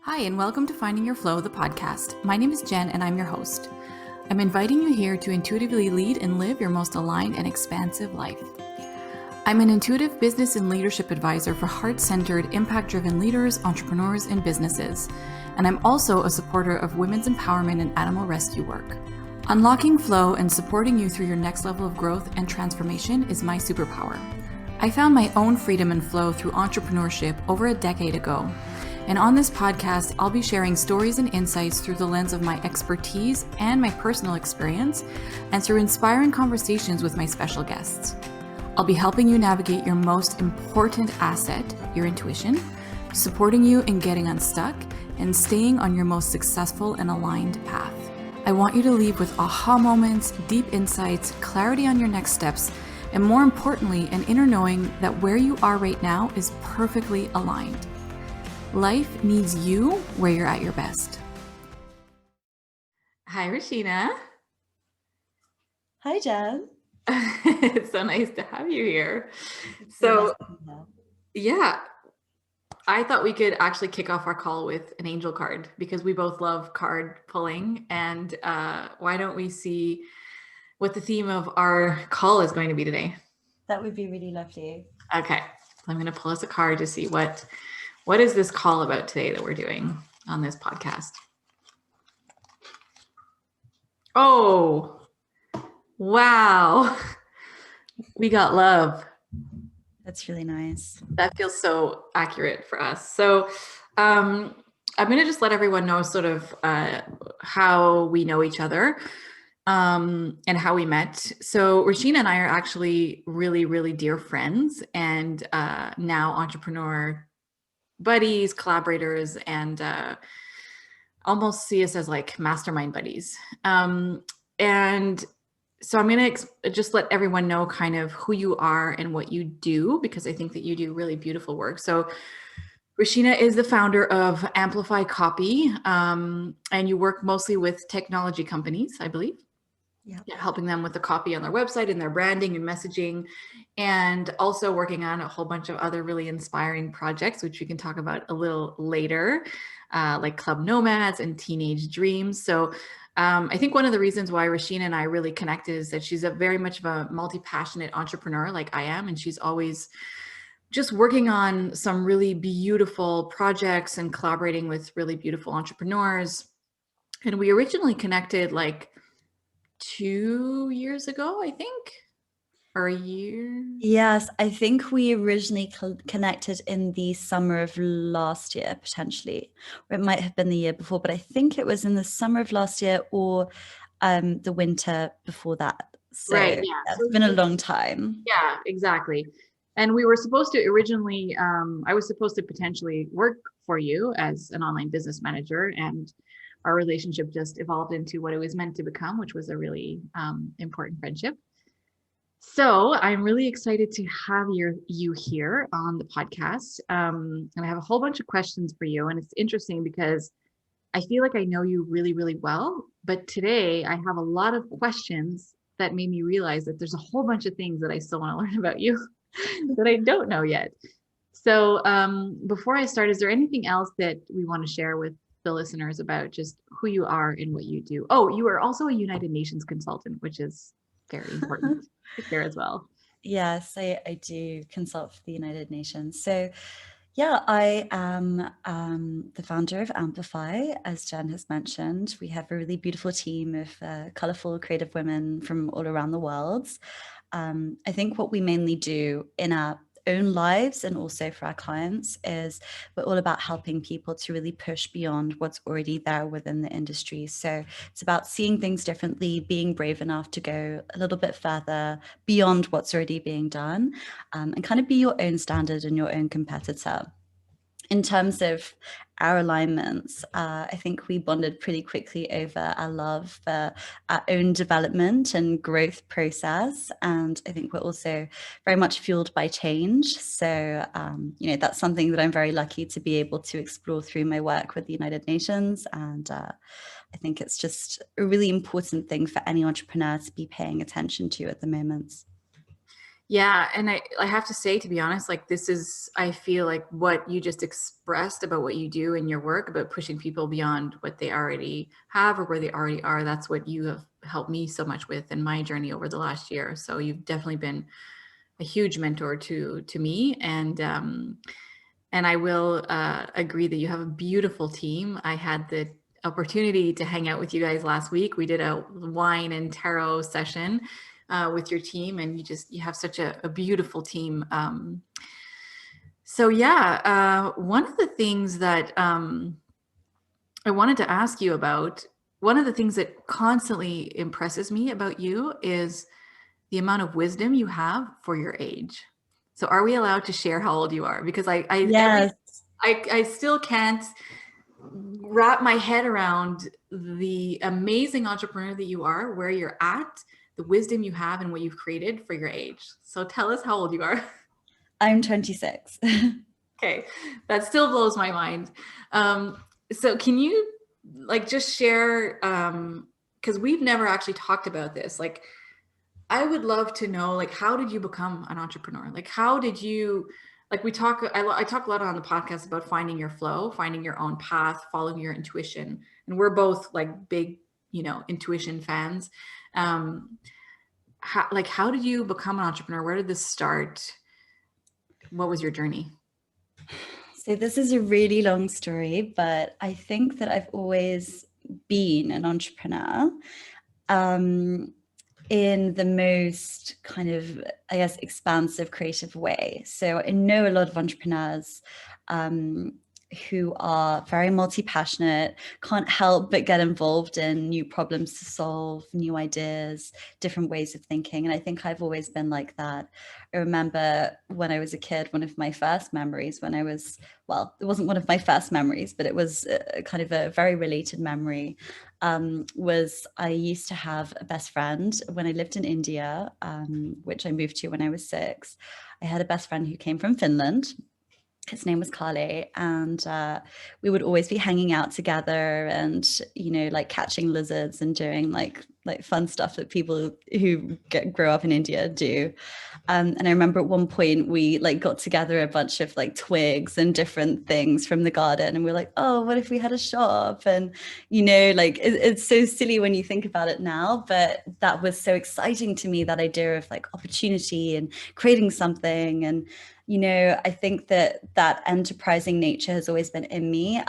Hi, and welcome to Finding Your Flow, the podcast. My name is Jen, and I'm your host. I'm inviting you here to intuitively lead and live your most aligned and expansive life. I'm an intuitive business and leadership advisor for heart-centered, impact-driven leaders, entrepreneurs, and businesses. And I'm also a supporter of women's empowerment and animal rescue work. Unlocking flow and supporting you through your next level of growth and transformation is my superpower. I found my own freedom and flow through entrepreneurship over a decade ago. And on this podcast, I'll be sharing stories and insights through the lens of my expertise and my personal experience, and through inspiring conversations with my special guests. I'll be helping you navigate your most important asset, your intuition, supporting you in getting unstuck and staying on your most successful and aligned path. I want you to leave with aha moments, deep insights, clarity on your next steps, and more importantly, an inner knowing that where you are right now is perfectly aligned. Life needs you where you're at your best. Hi, Rashina. Hi, Jen. It's so nice to have you here. So, yeah, I thought we could actually kick off our call with an angel card because we both love card pulling. And why don't we see what the theme of our call is going to be today? That would be really lovely. Okay, I'm going to pull us a card to see what is this call about today that we're doing on this podcast. Oh, wow. We got love. That's really nice. That feels so accurate for us. So I'm going to just let everyone know sort of how we know each other and how we met. So Rashina and I are actually really, really dear friends and now entrepreneur buddies, collaborators, and almost see us as like mastermind buddies. And so I'm going to just let everyone know kind of who you are and what you do, because I think that you do really beautiful work. So Rashina is the founder of Amplify Copy, and you work mostly with technology companies, I believe. Yeah, helping them with the copy on their website and their branding and messaging, and also working on a whole bunch of other really inspiring projects, which we can talk about a little later, like Club Nomads and Teenage Dreams. So I think one of the reasons why Rashina and I really connected is that she's a very much of a multi-passionate entrepreneur like I am, and she's always just working on some really beautiful projects and collaborating with really beautiful entrepreneurs. And we originally connected like 2 years ago, I think, or a year. Yes, I think we originally connected in the summer of last year, potentially, or it might have been the year before, but I think it was in the summer of last year or the winter before that. So Right, yeah. It's been a long time. Yeah, exactly. And we were supposed to originally, I was supposed to potentially work for you as an online business manager, and our relationship just evolved into what it was meant to become, which was a really important friendship. So I'm really excited to have you here on the podcast. And I have a whole bunch of questions for you. And it's interesting because I feel like I know you really, really well. But today I have a lot of questions that made me realize that there's a whole bunch of things that I still want to learn about you that I don't know yet. So before I start, is there anything else that we want to share with the listeners about just who you are and what you do? Oh, you are also a United Nations consultant, which is very important to share as well. Yes, I do consult for the United Nations. So yeah, I am the founder of Amplify, as Jen has mentioned. We have a really beautiful team of colorful, creative women from all around the world. I think what we mainly do in our own lives and also for our clients is we're all about helping people to really push beyond what's already there within the industry. So it's about seeing things differently, being brave enough to go a little bit further beyond what's already being done, and kind of be your own standard and your own competitor. In terms of our alignments, I think we bonded pretty quickly over our love for our own development and growth process. And I think we're also very much fueled by change. So, that's something that I'm very lucky to be able to explore through my work with the United Nations. And I think it's just a really important thing for any entrepreneur to be paying attention to at the moment. Yeah, and I have to say, to be honest, like this is, I feel like what you just expressed about what you do in your work, about pushing people beyond what they already have or where they already are. That's what you have helped me so much with in my journey over the last year. So you've definitely been a huge mentor to me, and I will agree that you have a beautiful team. I had the opportunity to hang out with you guys last week. We did a wine and tarot session with your team, and you have such a beautiful team. So yeah, one of the things that I wanted to ask you about, one of the things that constantly impresses me about you is the amount of wisdom you have for your age. So are we allowed to share how old you are? Because Yes. I still can't wrap my head around the amazing entrepreneur that you are, where you're at, the wisdom you have, and what you've created for your age. So tell us how old you are. I'm 26. Okay, that still blows my mind. So can you like just share, because we've never actually talked about this. Like, I would love to know, like, how did you become an entrepreneur? Like, how did you, like, I talk a lot on the podcast about finding your flow, finding your own path, following your intuition. And we're both like big, intuition fans. Um, how did you become an entrepreneur? Where did this start? What was your journey? So this is a really long story, but I think that I've always been an entrepreneur. In the most kind of, I guess, expansive, creative way. So I know a lot of entrepreneurs who are very multi-passionate, can't help but get involved in new problems to solve, new ideas, different ways of thinking. And I think I've always been like that. I remember when I was a kid, one of my first memories when I was, well, it wasn't one of my first memories, but it was kind of a very related memory, was I used to have a best friend when I lived in India, which I moved to when I was 6. I had a best friend who came from Finland. His name was Kale, and we would always be hanging out together and, like catching lizards and doing like fun stuff that people who grow up in India do. And I remember at one point we like got together a bunch of like twigs and different things from the garden, and we are like, oh, what if we had a shop? And like it's so silly when you think about it now, but that was so exciting to me, that idea of like opportunity and creating something. And I think that enterprising nature has always been in me.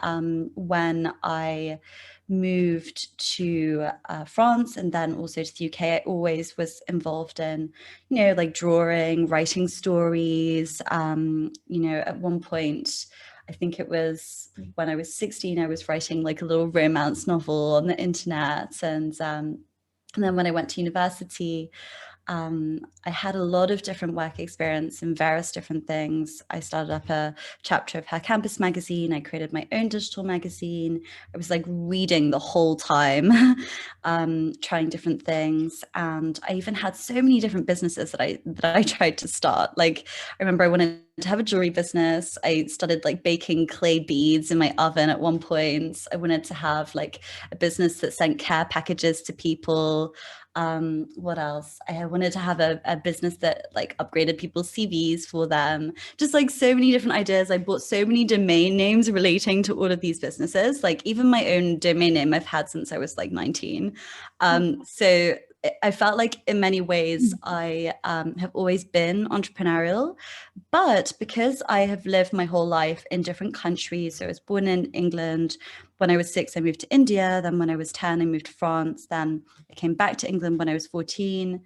When I moved to France and then also to the UK, I always was involved in, like drawing, writing stories. At one point, I think it was when I was 16, I was writing like a little romance novel on the internet. And then when I went to university, I had a lot of different work experience in various different things. I started up a chapter of Her Campus magazine. I created my own digital magazine. I was like reading the whole time, trying different things. And I even had so many different businesses that I tried to start. Like, I remember I wanted to have a jewelry business. I started like baking clay beads in my oven at one point. I wanted to have like a business that sent care packages to people. What else? I wanted to have a business that like upgraded people's CVs for them. Just like so many different ideas. I bought so many domain names relating to all of these businesses. Like even my own domain name I've had since I was like 19. So I felt like in many ways I have always been entrepreneurial, but because I have lived my whole life in different countries, so I was born in England. When I was 6, I moved to India. Then when I was 10, I moved to France. Then I came back to England when I was 14.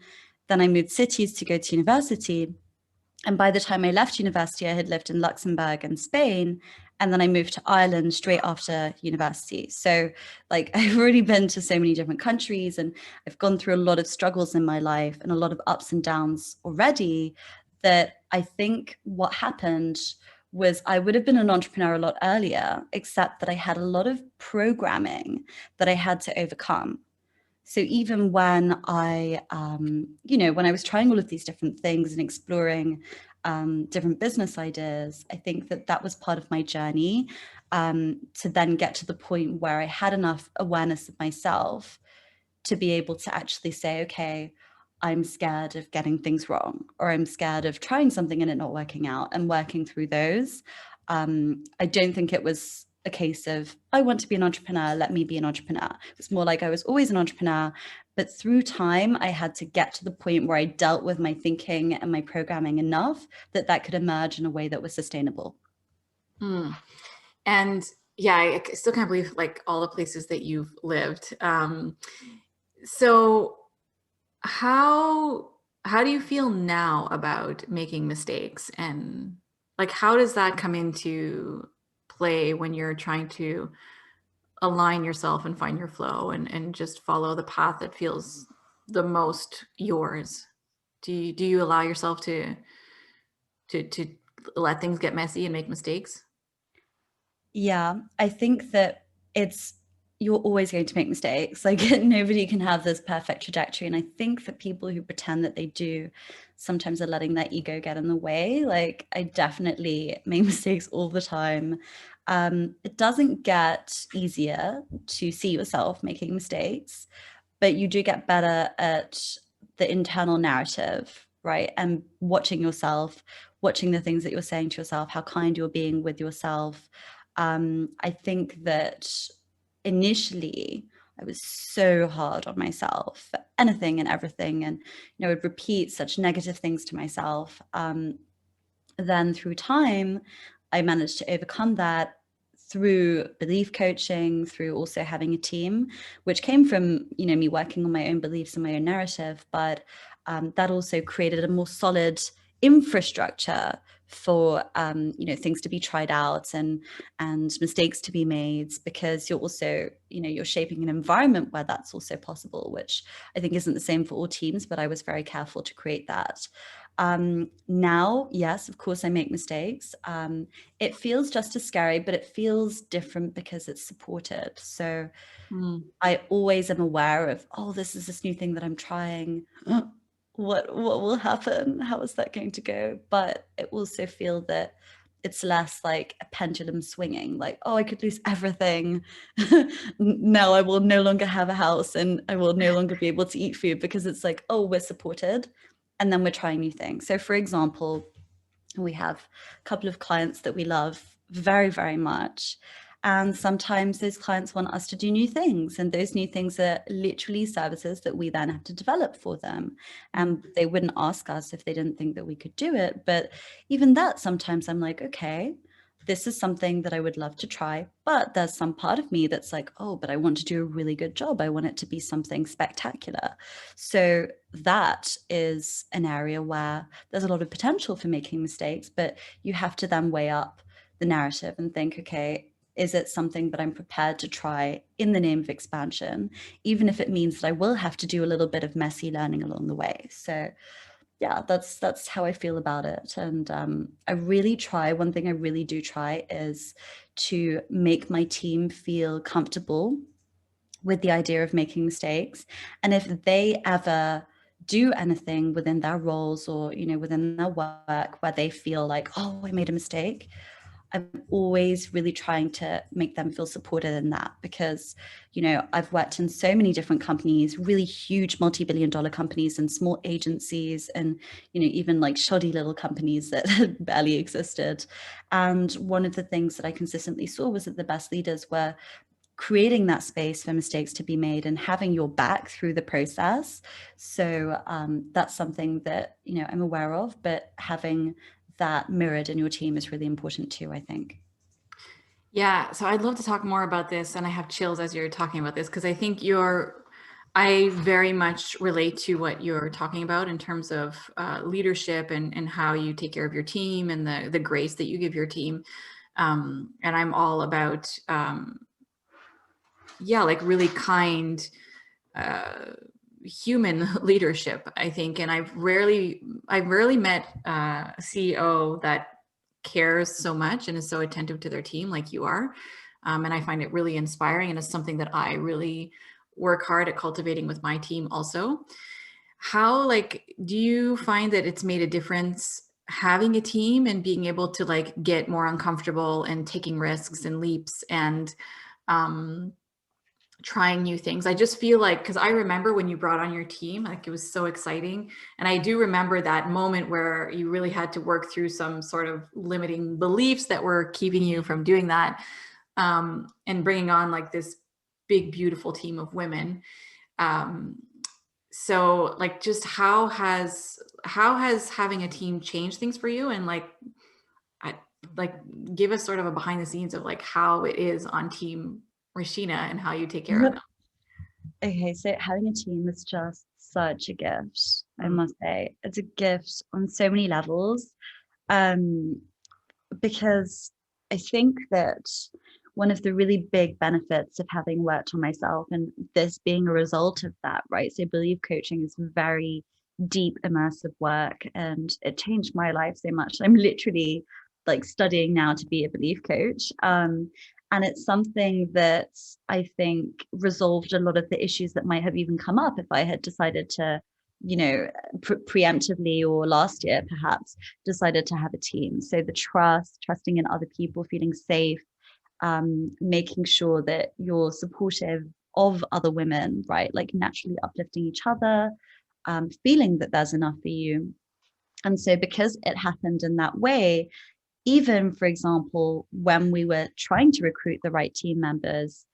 Then I moved cities to go to university. And by the time I left university, I had lived in Luxembourg and Spain. And then I moved to Ireland straight after university. So, like, I've already been to so many different countries, and I've gone through a lot of struggles in my life and a lot of ups and downs already, that I think what happened was I would have been an entrepreneur a lot earlier, except that I had a lot of programming that I had to overcome. So even when when I was trying all of these different things and exploring different business ideas, I think that was part of my journey, to then get to the point where I had enough awareness of myself to be able to actually say, okay, I'm scared of getting things wrong, or I'm scared of trying something and it not working out, and working through those. I don't think it was a case of, I want to be an entrepreneur, let me be an entrepreneur. It's more like I was always an entrepreneur, but through time, I had to get to the point where I dealt with my thinking and my programming enough that that could emerge in a way that was sustainable. And yeah, I still can't believe like all the places that you've lived. So how how do you feel now about making mistakes, and like how does that come into play when you're trying to align yourself and find your flow and just follow the path that feels the most yours? Do you allow yourself to let things get messy and make mistakes? Yeah, I think that it's you're always going to make mistakes. Like nobody can have this perfect trajectory. And I think that people who pretend that they do sometimes are letting their ego get in the way. Like I definitely make mistakes all the time. It doesn't get easier to see yourself making mistakes, but you do get better at the internal narrative, right? And watching yourself, watching the things that you're saying to yourself, how kind you're being with yourself. I think that initially I was so hard on myself for anything and everything, and I would repeat such negative things to myself. Then through time, I managed to overcome that through belief coaching, through also having a team, which came from me working on my own beliefs and my own narrative, but that also created a more solid infrastructure for things to be tried out and mistakes to be made, because you're also you're shaping an environment where that's also possible, which I think isn't the same for all teams, but I was very careful to create that. Now, yes, of course I make mistakes. It feels just as scary, but it feels different because it's supported. So Mm. I always am aware of, oh, this is this new thing that I'm trying. What will happen? How is that going to go? But it also feel that it's less like a pendulum swinging, like, oh, I could lose everything. Now I will no longer have a house and I will no longer be able to eat food, because it's like, oh, we're supported. And then we're trying new things. So for example, we have a couple of clients that we love very, very much. And sometimes those clients want us to do new things. And those new things are literally services that we then have to develop for them. And they wouldn't ask us if they didn't think that we could do it. But even that, sometimes I'm like, okay, this is something that I would love to try. But there's some part of me that's like, oh, but I want to do a really good job. I want it to be something spectacular. So that is an area where there's a lot of potential for making mistakes, but you have to then weigh up the narrative and think, okay, is it something that I'm prepared to try in the name of expansion, even if it means that I will have to do a little bit of messy learning along the way? So yeah, that's how I feel about it. And I really try, one thing I really do try is to make my team feel comfortable with the idea of making mistakes. And if they ever do anything within their roles or within their work where they feel like, oh, I made a mistake, I'm always really trying to make them feel supported in that, because I've worked in so many different companies, really huge multi-billion-dollar companies, and small agencies, and even like shoddy little companies that barely existed. And one of the things that I consistently saw was that the best leaders were creating that space for mistakes to be made and having your back through the process. So that's something that I'm aware of, but having that mirrored in your team is really important too, I think. Yeah, so I'd love to talk more about this, and I have chills as you're talking about this because I think I very much relate to what you're talking about in terms of leadership and how you take care of your team and the grace that you give your team. And I'm all about, yeah, like really kind human leadership, I think. And I've rarely met a CEO that cares so much and is so attentive to their team like you are. And I find it really inspiring, and it's something that I really work hard at cultivating with my team also. How, like, do you find that it's made a difference having a team and being able to like get more uncomfortable and taking risks and leaps and um trying new things. I just feel like, because I remember when you brought on your team, like it was so exciting. And I do remember that moment where you really had to work through some sort of limiting beliefs that were keeping you from doing that, and bringing on like this big, beautiful team of women. Um, so like, just how has having a team changed things for you? And like, I, like, give us sort of a behind the scenes of like how it is on Team Rashina and how you take care of them. Okay, so having a team is just such a gift, I must say. It's a gift on so many levels. Um, because I think that one of the really big benefits of having worked on myself, and this being a result of that, right? So belief coaching is very deep, immersive work, and it changed my life so much. I'm literally like studying now to be a belief coach. And it's something that I think resolved a lot of the issues that might have even come up if I had decided to, preemptively, or last year perhaps, decided to have a team. So the trusting in other people, feeling safe, making sure that you're supportive of other women, right? Like naturally uplifting each other, feeling that there's enough for you. And so because it happened in that way, even for example, when we were trying to recruit the right team members,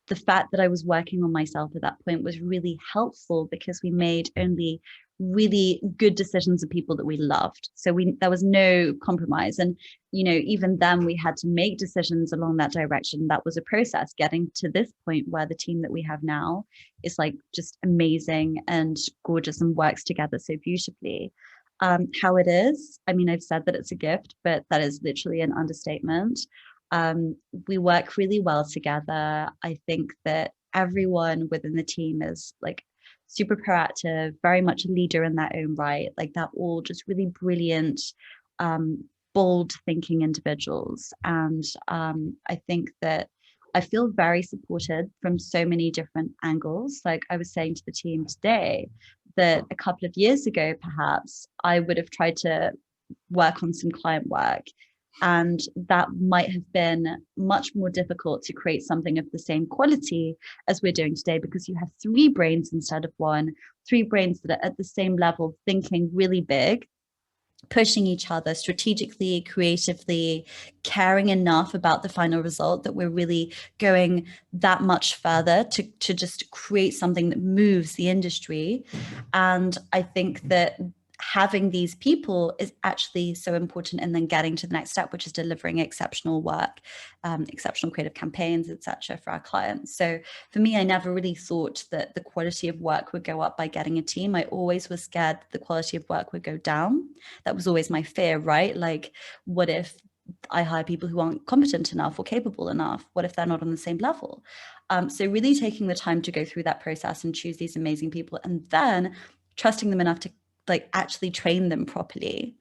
the fact that I was working on myself at that point was really helpful because we made only really good decisions of people that we loved. So there was no compromise. And, even then we had to make decisions along that direction. That was a process getting to this point where the team that we have now is like just amazing and gorgeous and works together so beautifully. How it is, I mean, I've said that it's a gift, but that is literally an understatement. We work really well together. I think that everyone within the team is like super proactive, very much a leader in their own right. Like they're all just really brilliant, bold thinking individuals. And I think that I feel very supported from so many different angles. Like I was saying to the team today, that a couple of years ago, perhaps I would have tried to work on some client work. And that might have been much more difficult to create something of the same quality as we're doing today, because you have three brains instead of one, three brains that are at the same level, thinking really big, pushing each other strategically, creatively, caring enough about the final result that we're really going that much further to just create something that moves the industry. And I think that having these people is actually so important, and then getting to the next step, which is delivering exceptional work, exceptional creative campaigns, etc., for our clients. So for me, I never really thought that the quality of work would go up by getting a team. I always was scared that the quality of work would go down. That was always my fear, right? Like, what if I hire people who aren't competent enough or capable enough? What if they're not on the same level? So really taking the time to go through that process and choose these amazing people, and then trusting them enough to like actually train them properly,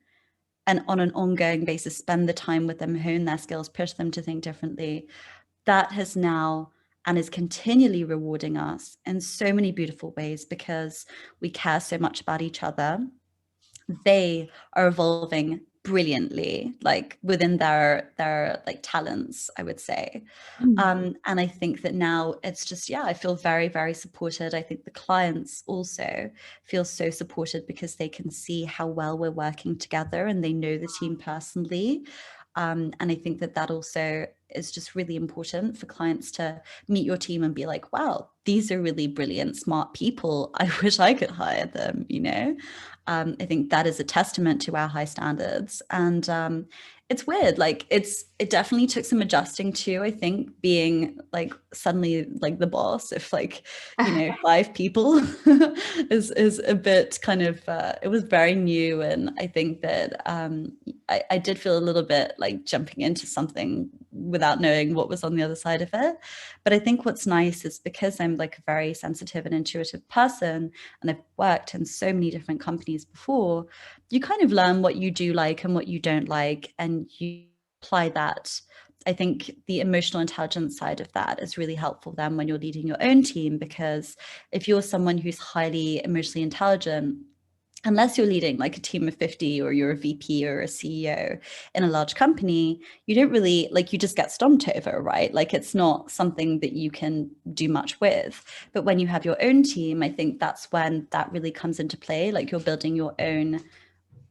and on an ongoing basis spend the time with them, hone their skills, push them to think differently. That has now and is continually rewarding us in so many beautiful ways, because we care so much about each other. They are evolving brilliantly, like within their like talents, I would say. And I think that now it's just, yeah, I feel very, very supported. I think the clients also feel so supported because they can see how well we're working together and they know the team personally. And I think that that also is just really important for clients to meet your team and be like, wow, these are really brilliant, smart people. I wish I could hire them, I think that is a testament to our high standards. And it's weird. Like it definitely took some adjusting to, I think, being like suddenly like the boss of like, five people is a bit kind of, it was very new. And I think that I did feel a little bit like jumping into something without knowing what was on the other side of it. But I think what's nice is because I'm like a very sensitive and intuitive person, and I've worked in so many different companies before, you kind of learn what you do like and what you don't like, and you apply that. I think the emotional intelligence side of that is really helpful then when you're leading your own team, because if you're someone who's highly emotionally intelligent, unless you're leading like a team of 50 or you're a VP or a CEO in a large company, you don't really like, you just get stomped over, right? Like it's not something that you can do much with. But when you have your own team, I think that's when that really comes into play. Like you're building your own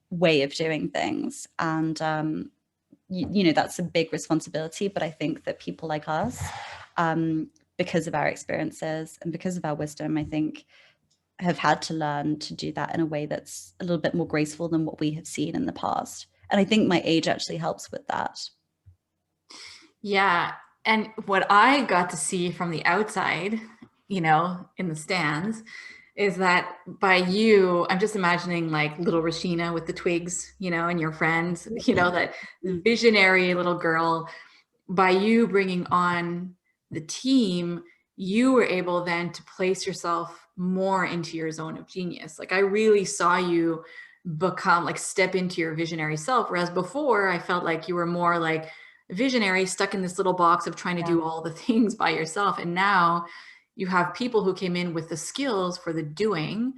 way of doing things. And, you know, that's a big responsibility. But I think that people like us, because of our experiences and because of our wisdom, I think have had to learn to do that in a way that's a little bit more graceful than what we have seen in the past. And I think my age actually helps with that. Yeah. And what I got to see from the outside, in the stands, is that by you, I'm just imagining like little Rashina with the twigs, and your friends, that visionary little girl. By you bringing on the team, you were able then to place yourself more into your zone of genius. Like I really saw you become like step into your visionary self. Whereas before I felt like you were more like visionary, stuck in this little box of trying to Yeah. do all the things by yourself. And now you have people who came in with the skills for the doing,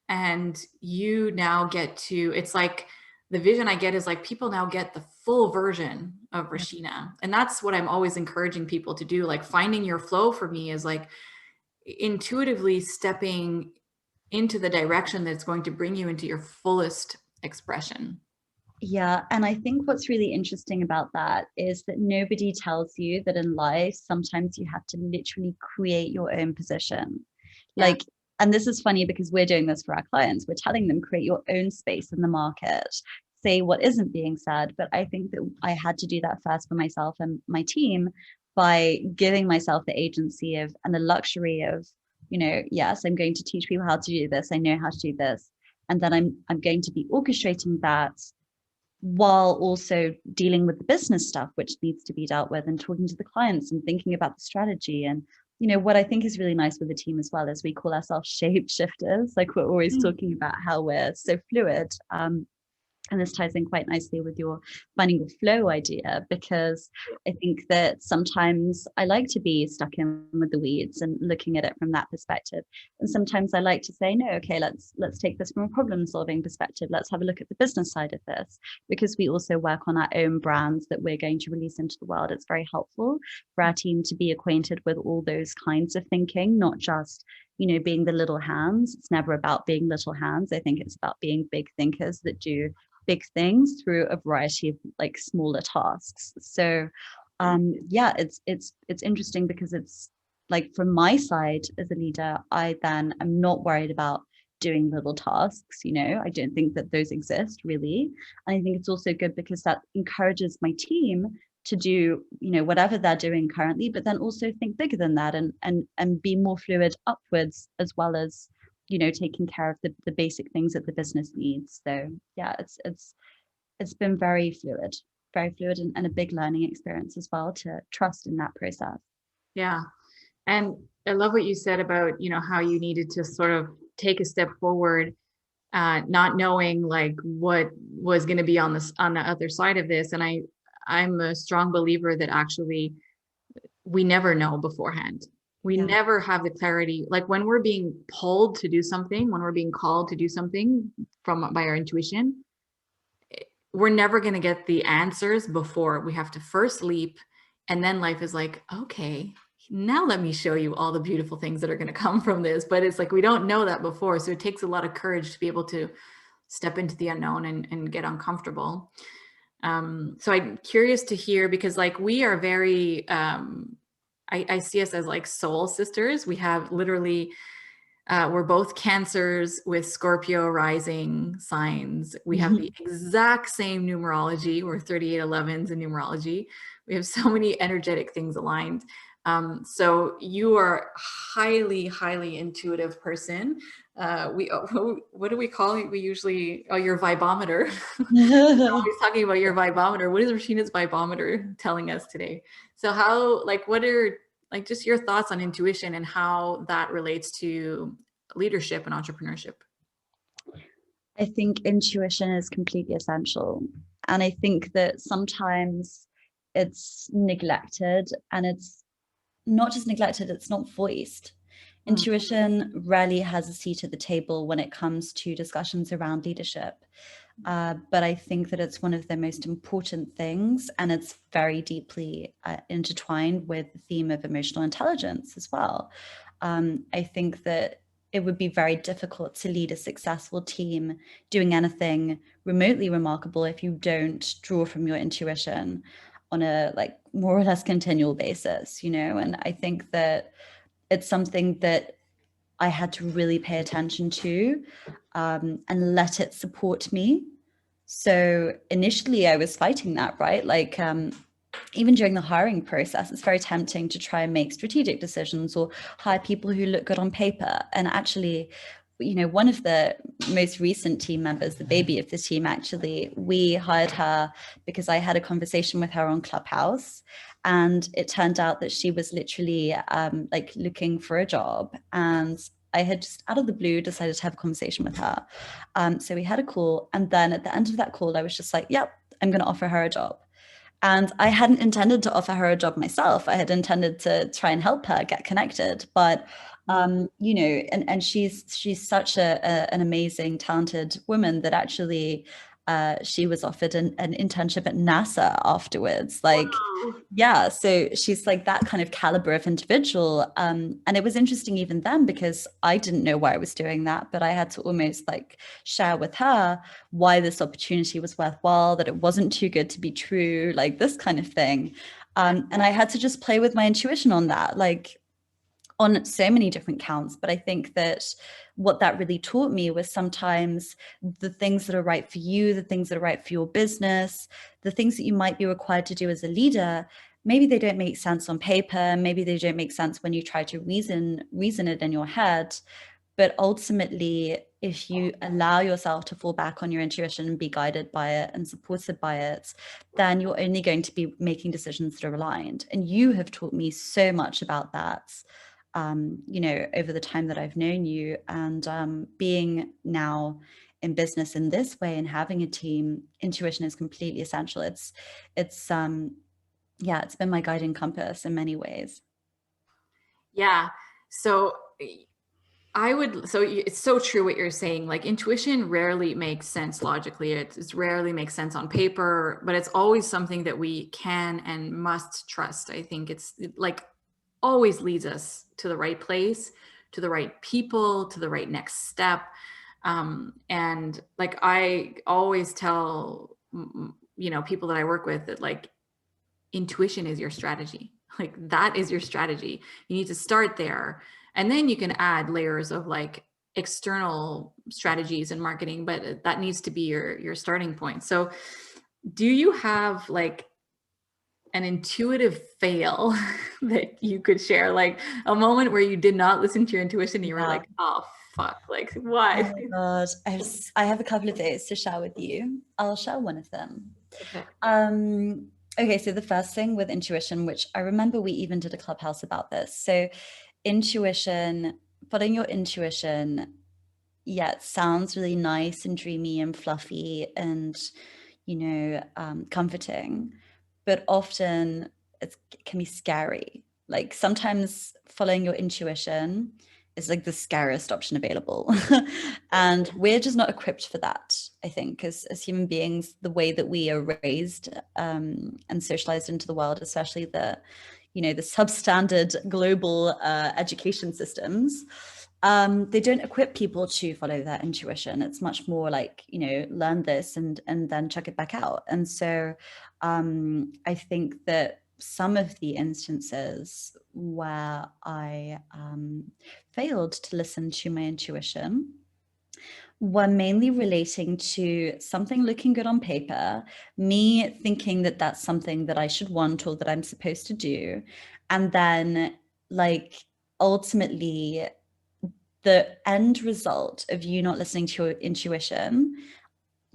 and you now get to, it's like the vision I get is like people now get the full version of Rashina. And that's what I'm always encouraging people to do. Like finding your flow for me is like intuitively stepping into the direction that's going to bring you into your fullest expression. Yeah. And I think what's really interesting about that is that nobody tells you that in life, sometimes you have to literally create your own position. Yeah. Like, and this is funny because we're doing this for our clients. We're telling them create your own space in the market, say what isn't being said. But I think that I had to do that first for myself and my team by giving myself the agency of and the luxury of, yes, I'm going to teach people how to do this. I know how to do this. And then I'm going to be orchestrating that while also dealing with the business stuff, which needs to be dealt with, and talking to the clients and thinking about the strategy. And, what I think is really nice with the team as well is we call ourselves shape shifters. Like we're always talking about how we're so fluid. And this ties in quite nicely with your finding your flow idea, because I think that sometimes I like to be stuck in with the weeds and looking at it from that perspective. And sometimes I like to say, no, okay, let's take this from a problem solving perspective. Let's have a look at the business side of this, because we also work on our own brands that we're going to release into the world. It's very helpful for our team to be acquainted with all those kinds of thinking, not just being the little hands. It's never about being little hands. I think it's about being big thinkers that do big things through a variety of like smaller tasks. So yeah, it's interesting because it's like from my side as a leader, I then am not worried about doing little tasks. I don't think that those exist really. And I think it's also good because that encourages my team to do whatever they're doing currently, but then also think bigger than that and be more fluid upwards, as well as taking care of the basic things that the business needs. So yeah, it's been very fluid, and a big learning experience as well to trust in that process. Yeah. And I love what you said about, how you needed to sort of take a step forward, not knowing like what was going to be on the other side of this. And I'm a strong believer that actually we never know beforehand. We Yeah. never have the clarity. Like when we're being pulled to do something, when we're being called to do something by our intuition, we're never going to get the answers before. We have to first leap, and then life is like, okay, now let me show you all the beautiful things that are going to come from this. But it's like we don't know that before, so it takes a lot of courage to be able to step into the unknown and get uncomfortable. So I'm curious to hear, because like we are very I see us as like soul sisters. We have literally we're both Cancers with Scorpio rising signs. We have the exact same numerology. We're 3811s in numerology. We have so many energetic things aligned. So you are highly, highly intuitive person. What do we call it? We usually, your vibeometer. We're always talking about your vibeometer. What is Rashina's vibeometer telling us today? So how, like, what are like just your thoughts on intuition and how that relates to leadership and entrepreneurship? I think intuition is completely essential. And I think that sometimes it's neglected, and it's not just neglected, it's not voiced Intuition rarely has a seat at the table when it comes to discussions around leadership. But I think that it's one of the most important things, and it's very deeply intertwined with the theme of emotional intelligence as well. I think that it would be very difficult to lead a successful team doing anything remotely remarkable if you don't draw from your intuition on a more or less continual basis, and I think that it's something that I had to really pay attention to, and let it support me. So initially I was fighting that, right? Even during the hiring process, it's very tempting to try and make strategic decisions or hire people who look good on paper. And actually, one of the most recent team members, the baby of the team, actually, we hired her because I had a conversation with her on Clubhouse. And it turned out that she was literally looking for a job. And I had just out of the blue decided to have a conversation with her. So we had a call. And then at the end of that call, I was just like, yep, I'm going to offer her a job. And I hadn't intended to offer her a job myself. I had intended to try and help her get connected. But, and she's such an amazing, talented woman that actually she was offered an internship at NASA afterwards. Wow. Yeah, so she's like that kind of caliber of individual. And it was interesting even then because I didn't know why I was doing that, but I had to almost share with her why this opportunity was worthwhile, that it wasn't too good to be true, this kind of thing. And I had to just play with my intuition on that, on so many different counts. But I think that what that really taught me was sometimes the things that are right for you, the things that are right for your business, the things that you might be required to do as a leader, maybe they don't make sense on paper. Maybe they don't make sense when you try to reason it in your head. But ultimately, if you allow yourself to fall back on your intuition and be guided by it and supported by it, then you're only going to be making decisions that are aligned. And you have taught me so much about that, over the time that I've known you, and being now in business in this way and having a team, intuition is completely essential. It's been my guiding compass in many ways. Yeah. So it's so true what you're saying. Intuition rarely makes sense logically. It rarely makes sense on paper, but it's always something that we can and must trust. I think it always leads us to the right place, to the right people, to the right next step. And I always tell, people that I work with that intuition is your strategy. That is your strategy. You need to start there. And then you can add layers of external strategies and marketing, but that needs to be your starting point. So do you have an intuitive fail that you could share, a moment where you did not listen to your intuition and you were like, oh fuck, why? Oh my God, I have a couple of those to share with you. I'll share one of them. Okay. Okay, so the first thing with intuition, which I remember we even did a Clubhouse about this. So intuition, following your intuition, yeah, it sounds really nice and dreamy and fluffy and, comforting, but often it can be scary. Sometimes following your intuition is the scariest option available. And we're just not equipped for that, I think, as human beings, the way that we are raised and socialized into the world, especially the substandard global education systems. They don't equip people to follow their intuition. It's much more learn this and then check it back out. And so I think that some of the instances where I failed to listen to my intuition were mainly relating to something looking good on paper, me thinking that that's something that I should want or that I'm supposed to do. And then ultimately the end result of you not listening to your intuition,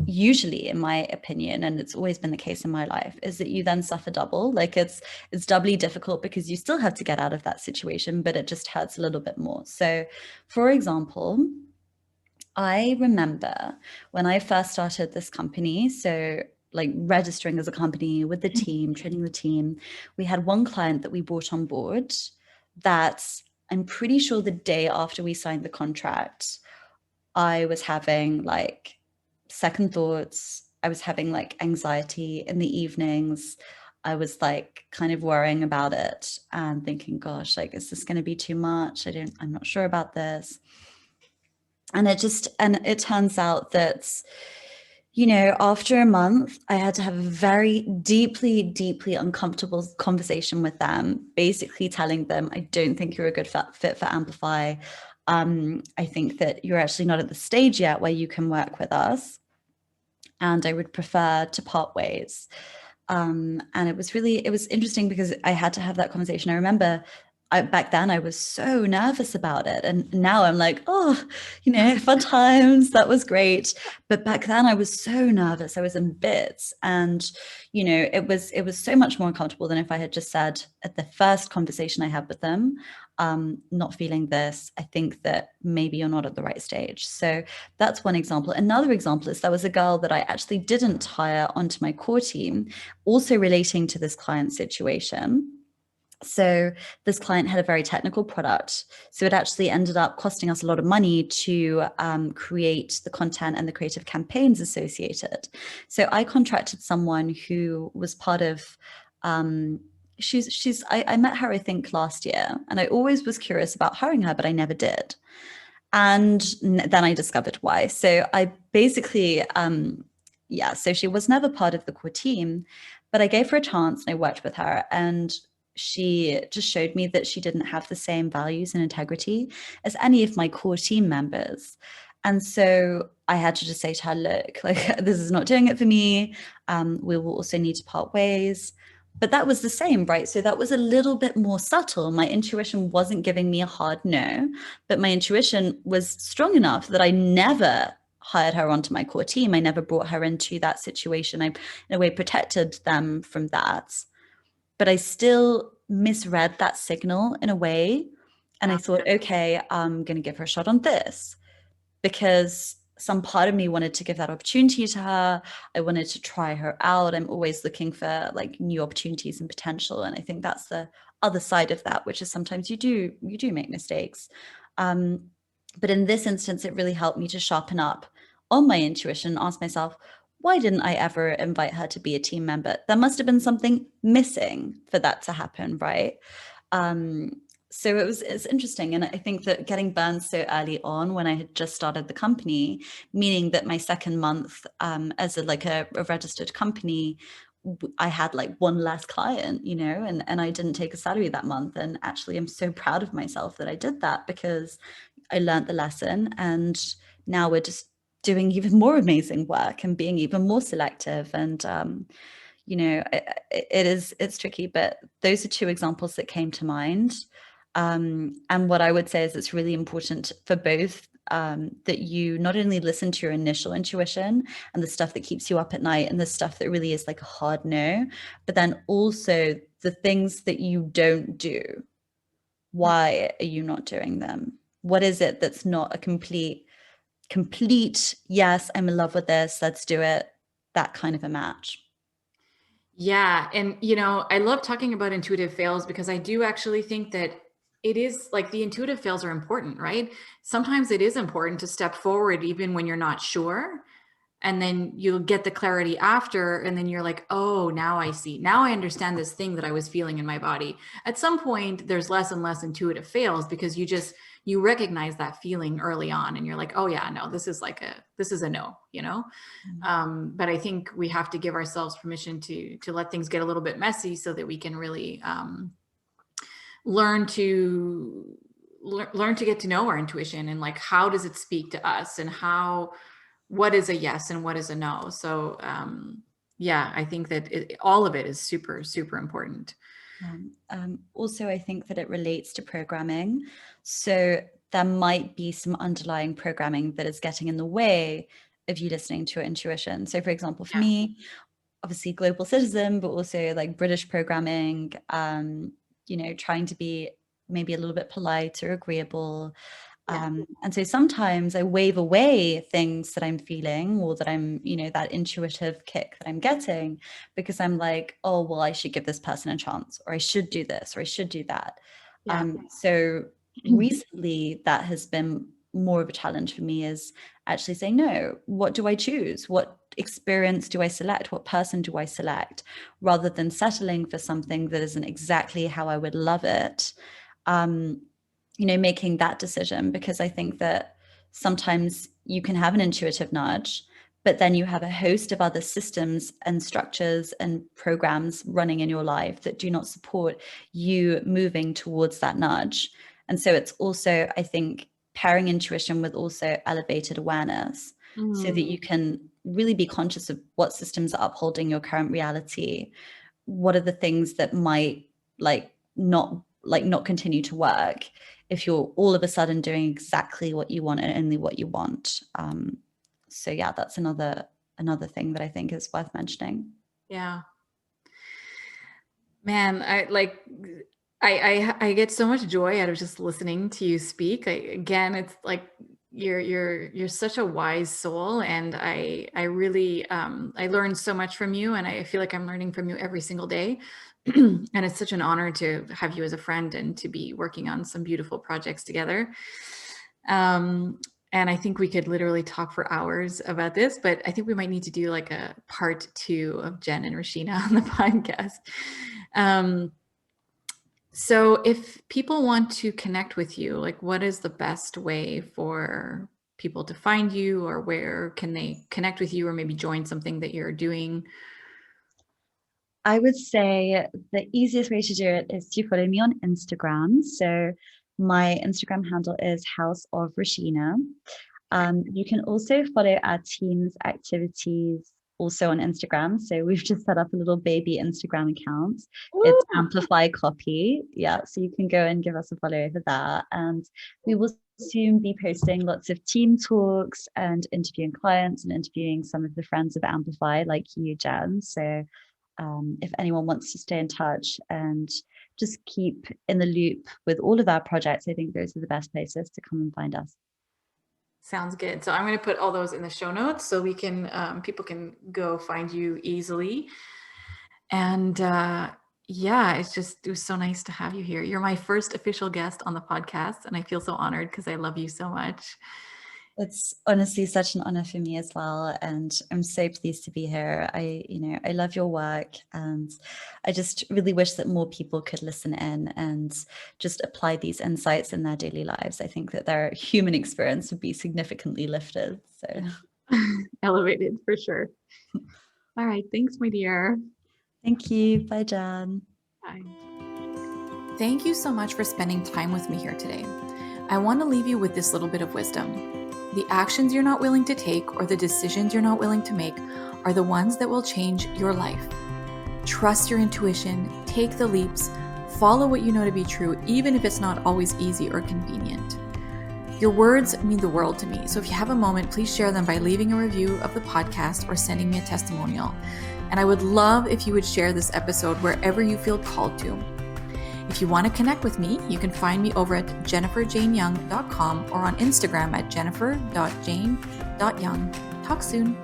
usually in my opinion, and it's always been the case in my life, is that you then suffer double. It's doubly difficult because you still have to get out of that situation, but it just hurts a little bit more. So for example, I remember when I first started this company, so registering as a company with the team, training the team, we had one client that we brought on board that I'm pretty sure the day after we signed the contract, I was having like second thoughts. I was having like anxiety in the evenings. I was like kind of worrying about it and thinking, gosh, like, is this going to be too much? I'm not sure about this. And it turns out that, you know, after a month, I had to have a very deeply, deeply uncomfortable conversation with them, basically telling them, I don't think you're a good fit for Amplify. I think that you're actually not at the stage yet where you can work with us. And I would prefer to part ways. And it was interesting because I had to have that conversation. I remember back then I was so nervous about it. And now I'm like, oh, you know, fun times. That was great. But back then I was so nervous. I was in bits. And, you know, it was so much more uncomfortable than if I had just said at the first conversation I had with them, not feeling this. I think that maybe you're not at the right stage. So that's one example. Another example is there was a girl that I actually didn't hire onto my core team, also relating to this client situation. So this client had a very technical product. So it actually ended up costing us a lot of money to create the content and the creative campaigns associated. So I contracted someone who was part of, I met her, I think, last year, and I always was curious about hiring her, but I never did. And then I discovered why. So I basically, so she was never part of the core team, but I gave her a chance and I worked with her. And she just showed me that she didn't have the same values and integrity as any of my core team members. And so I had to just say to her, look, like, this is not doing it for me. We will also need to part ways. But that was the same, right? So that was a little bit more subtle. My intuition wasn't giving me a hard no, but my intuition was strong enough that I never hired her onto my core team. I never brought her into that situation. I, in a way, protected them from that. But I still misread that signal in a way. And I thought, okay, I'm going to give her a shot on this, because some part of me wanted to give that opportunity to her. I wanted to try her out. I'm always looking for like new opportunities and potential. And I think that's the other side of that, which is sometimes you do make mistakes. But in this instance, it really helped me to sharpen up on my intuition, ask myself, why didn't I ever invite her to be a team member? There must have been something missing for that to happen, right? So it's interesting. And I think that getting burned so early on when I had just started the company, meaning that my second month as a registered company, I had like one less client, you know, and I didn't take a salary that month. And actually, I'm so proud of myself that I did that, because I learned the lesson. And now we're just doing even more amazing work and being even more selective. And, you know, it's tricky, but those are two examples that came to mind. And what I would say is it's really important for both, that you not only listen to your initial intuition and the stuff that keeps you up at night and the stuff that really is like a hard no, but then also the things that you don't do. Why are you not doing them? What is it that's not a complete, yes, I'm in love with this, let's do it, that kind of a match? Yeah. And, you know, I love talking about intuitive fails because I do actually think that it is like the intuitive fails are important, right? Sometimes it is important to step forward even when you're not sure. And then you'll get the clarity after. And then you're like, oh, now I see. Now I understand this thing that I was feeling in my body. At some point, there's less and less intuitive fails because you recognize that feeling early on and you're like, oh yeah, no, this is a no, you know? But I think we have to give ourselves permission to let things get a little bit messy so that we can really learn to get to know our intuition and like, how does it speak to us and what is a yes and what is a no. So yeah, I think that all of it is super, super important. Also, I think that it relates to programming. So there might be some underlying programming that is getting in the way of you listening to your intuition. So for example, for me, obviously global citizen, but also like British programming, you know, trying to be maybe a little bit polite or agreeable. And so sometimes I wave away things that I'm feeling or that I'm, you know, that intuitive kick that I'm getting, because I'm like, oh, well, I should give this person a chance, or I should do this, or I should do that. So recently that has been more of a challenge for me, is actually saying, no, what do I choose? What experience do I select? What person do I select? Rather than settling for something that isn't exactly how I would love it. Making that decision, because I think that sometimes you can have an intuitive nudge, but then you have a host of other systems and structures and programs running in your life that do not support you moving towards that nudge. And so it's also, I think, pairing intuition with also elevated awareness, so that you can really be conscious of what systems are upholding your current reality. What are the things that might not continue to work if you're all of a sudden doing exactly what you want and only what you want. So yeah, that's another thing that I think is worth mentioning. Yeah. Man, I get so much joy out of just listening to you speak. Again, it's like you're such a wise soul, and I really I learned so much from you, and I feel like I'm learning from you every single day. And it's such an honor to have you as a friend and to be working on some beautiful projects together. And I think we could literally talk for hours about this, but I think we might need to do like a part 2 of Jen and Rashina on the podcast. So if people want to connect with you, like what is the best way for people to find you, or where can they connect with you, or maybe join something that you're doing? I would say the easiest way to do it is to follow me on Instagram. So my Instagram handle is House of Rashina. You can also follow our team's activities also on Instagram. So we've just set up a little baby Instagram account. It's Amplify Copy. Yeah, so you can go and give us a follow over that. And we will soon be posting lots of team talks and interviewing clients and interviewing some of the friends of Amplify like you, Jen. So if anyone wants to stay in touch and just keep in the loop with all of our projects, I think those are the best places to come and find us. Sounds good. So I'm going to put all those in the show notes so we can people can go find you easily. And yeah, it was so nice to have you here. You're my first official guest on the podcast, and I feel so honored because I love you so much. It's honestly such an honor for me as well, and I'm so pleased to be here. I love your work, and I just really wish that more people could listen in and just apply these insights in their daily lives. I think that their human experience would be significantly lifted. So elevated for sure. All right, thanks, my dear. Thank you. Bye, Jan. Bye. Thank you so much for spending time with me here today. I want to leave you with this little bit of wisdom. The actions you're not willing to take, or the decisions you're not willing to make, are the ones that will change your life. Trust your intuition, take the leaps, follow what you know to be true, even if it's not always easy or convenient. Your words mean the world to me, so if you have a moment, please share them by leaving a review of the podcast or sending me a testimonial. And I would love if you would share this episode wherever you feel called to. If you want to connect with me, you can find me over at jenniferjaneyoung.com or on Instagram at jennifer.jane.young. Talk soon.